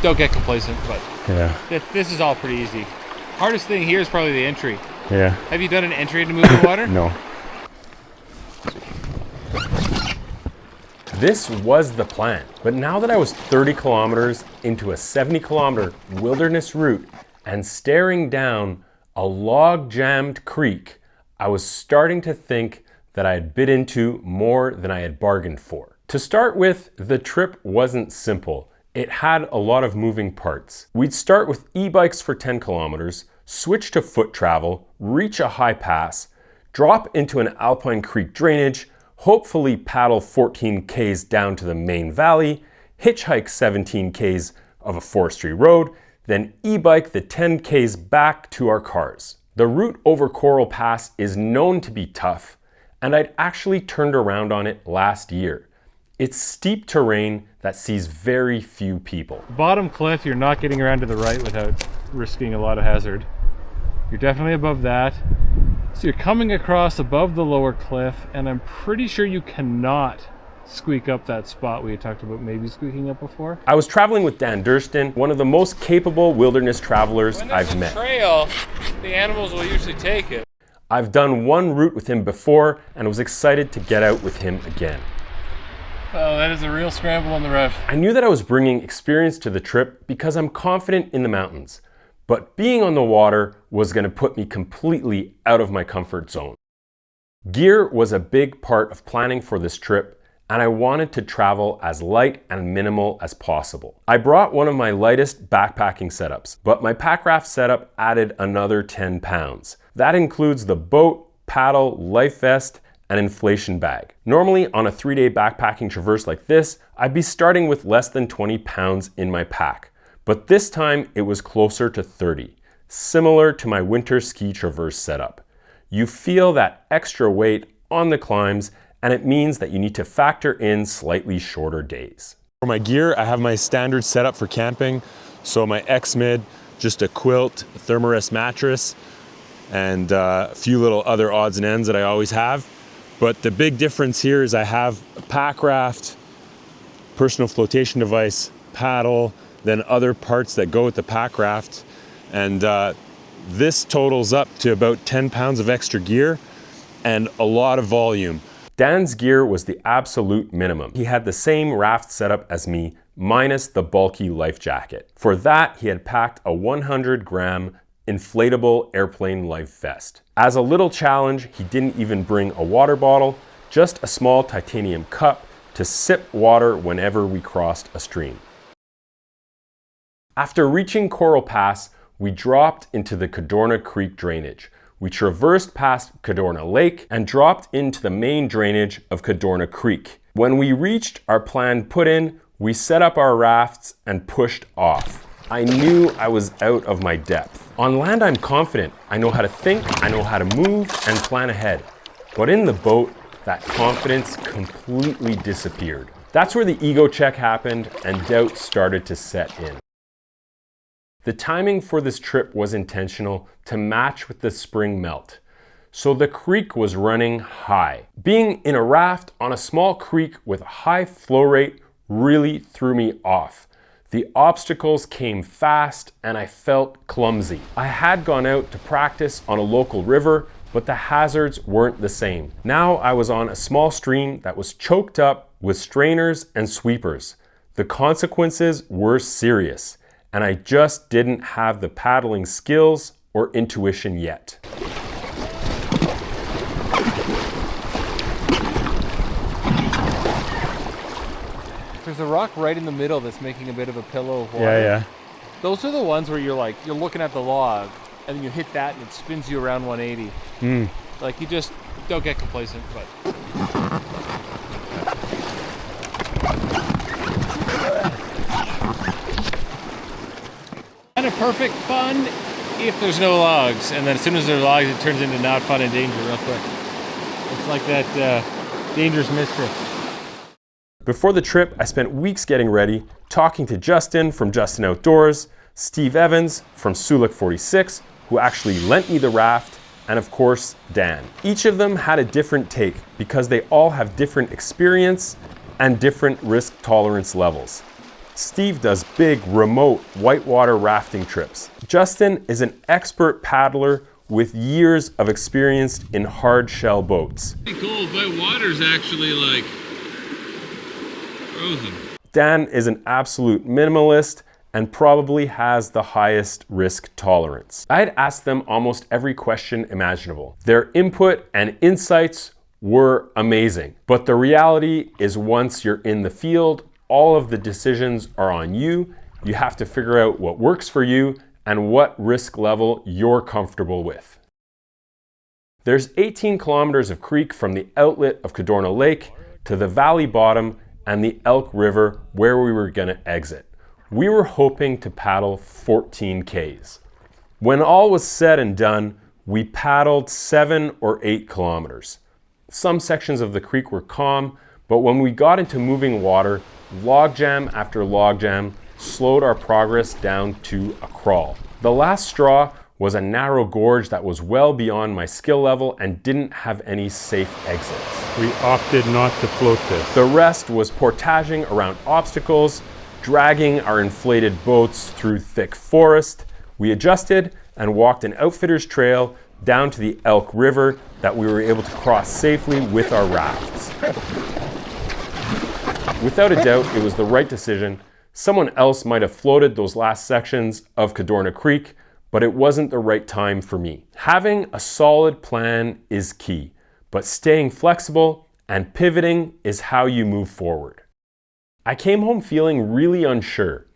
don't get complacent, but yeah, this is all pretty easy. Hardest thing here is probably the entry. yeah. Have you done an entry into moving water? No. This was the plan, but now that I was 30 kilometers into a 70-kilometer wilderness route and staring down a log-jammed creek, I was starting to think that I had bit into more than I had bargained for. To start with, the trip wasn't simple. It had a lot of moving parts. We'd start with e-bikes for 10 kilometers, switch to foot travel, reach a high pass, drop into an alpine creek drainage, hopefully paddle 14 Ks down to the main valley, hitchhike 17 Ks of a forestry road, then e-bike the 10 Ks back to our cars. The route over Coral Pass is known to be tough, and I'd actually turned around on it last year. It's steep terrain that sees very few people. Bottom cliff, you're not getting around to the right without risking a lot of hazard. You're definitely above that. So you're coming across above the lower cliff, and I'm pretty sure you cannot squeak up that spot we had talked about maybe squeaking up before. I was traveling with Dan Durston, one of the most capable wilderness travelers I've met. Trail, the animals will usually take it. I've done one route with him before and was excited to get out with him again. Oh, that is a real scramble on the route. I knew that I was bringing experience to the trip because I'm confident in the mountains, but being on the water was going to put me completely out of my comfort zone. Gear was a big part of planning for this trip, and I wanted to travel as light and minimal as possible. I brought one of my lightest backpacking setups, but my packraft setup added another 10 pounds. That includes the boat, paddle, life vest, and inflation bag. Normally on a 3-day backpacking traverse like this, I'd be starting with less than 20 pounds in my pack, but this time it was closer to 30, similar to my winter ski traverse setup. You feel that extra weight on the climbs, and it means that you need to factor in slightly shorter days. For my gear, I have my standard setup for camping. So my X-Mid, just a quilt, a Thermarest mattress, and a few little other odds and ends that I always have. But the big difference here is I have a pack raft, personal flotation device, paddle, then other parts that go with the pack raft. And this totals up to about 10 pounds of extra gear and a lot of volume. Dan's gear was the absolute minimum. He had the same raft setup as me, minus the bulky life jacket. For that, he had packed a 100-gram inflatable airplane life vest. As a little challenge, he didn't even bring a water bottle, just a small titanium cup to sip water whenever we crossed a stream. After reaching Coral Pass, we dropped into the Cadorna Creek drainage. We traversed past Cadorna Lake and dropped into the main drainage of Cadorna Creek. When we reached our planned put-in, we set up our rafts and pushed off. I knew I was out of my depth. On land, I'm confident. I know how to think, I know how to move and plan ahead. But in the boat, that confidence completely disappeared. That's where the ego check happened and doubt started to set in. The timing for this trip was intentional to match with the spring melt. So the creek was running high. Being in a raft on a small creek with a high flow rate really threw me off. The obstacles came fast and I felt clumsy. I had gone out to practice on a local river, but the hazards weren't the same. Now I was on a small stream that was choked up with strainers and sweepers. The consequences were serious, and I just didn't have the paddling skills or intuition yet. There's a rock right in the middle that's making a bit of a pillow of water. Yeah. Those are the ones where you're looking at the log, and then you hit that and it spins you around 180. Like, you just don't get complacent, but. Kind of perfect fun if there's no logs, and then as soon as there's logs, it turns into not fun and danger real quick. It's like that dangerous mistress. Before the trip, I spent weeks getting ready, talking to Justin from Justin Outdoors, Steve Evans from Sulik 46, who actually lent me the raft, and of course, Dan. Each of them had a different take because they all have different experience and different risk tolerance levels. Steve does big, remote, whitewater rafting trips. Justin is an expert paddler with years of experience in hard shell boats. Pretty cool, but water's actually like frozen. Dan is an absolute minimalist and probably has the highest risk tolerance. I had asked them almost every question imaginable. Their input and insights were amazing, but the reality is once you're in the field, all of the decisions are on you. You have to figure out what works for you and what risk level you're comfortable with. There's 18 kilometers of creek from the outlet of Cadorna Lake to the valley bottom and the Elk River where we were gonna exit. We were hoping to paddle 14 Ks. When all was said and done, we paddled 7 or 8 kilometers. Some sections of the creek were calm, but when we got into moving water, logjam after logjam slowed our progress down to a crawl. The last straw was a narrow gorge that was well beyond my skill level and didn't have any safe exits. We opted not to float this. The rest was portaging around obstacles, dragging our inflated boats through thick forest. We adjusted and walked an outfitter's trail down to the Elk River that we were able to cross safely with our rafts. Without a doubt, it was the right decision. Someone else might have floated those last sections of Cadorna Creek, but it wasn't the right time for me. Having a solid plan is key, but staying flexible and pivoting is how you move forward. I came home feeling really unsure.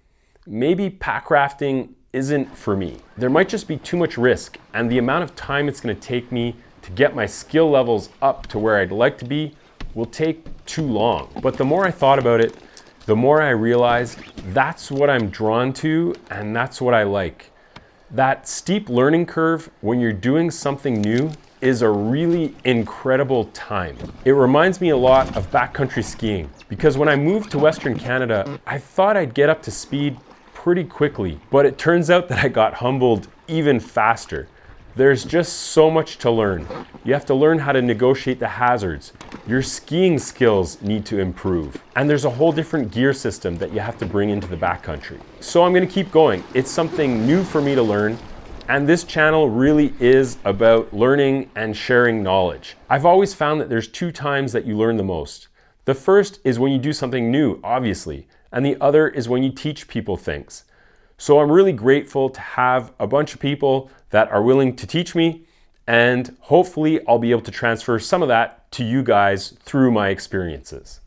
Maybe pack rafting isn't for me. There might just be too much risk, and the amount of time it's going to take me to get my skill levels up to where I'd like to be will take too long. But the more I thought about it, the more I realized that's what I'm drawn to and that's what I like. That steep learning curve when you're doing something new is a really incredible time. It reminds me a lot of backcountry skiing because when I moved to Western Canada, I thought I'd get up to speed pretty quickly, but it turns out that I got humbled even faster. There's just so much to learn. You have to learn how to negotiate the hazards. Your skiing skills need to improve. And there's a whole different gear system that you have to bring into the backcountry. So I'm gonna keep going. It's something new for me to learn. And this channel really is about learning and sharing knowledge. I've always found that there's 2 times that you learn the most. The first is when you do something new, obviously, and the other is when you teach people things. So I'm really grateful to have a bunch of people that are willing to teach me, and hopefully I'll be able to transfer some of that to you guys through my experiences.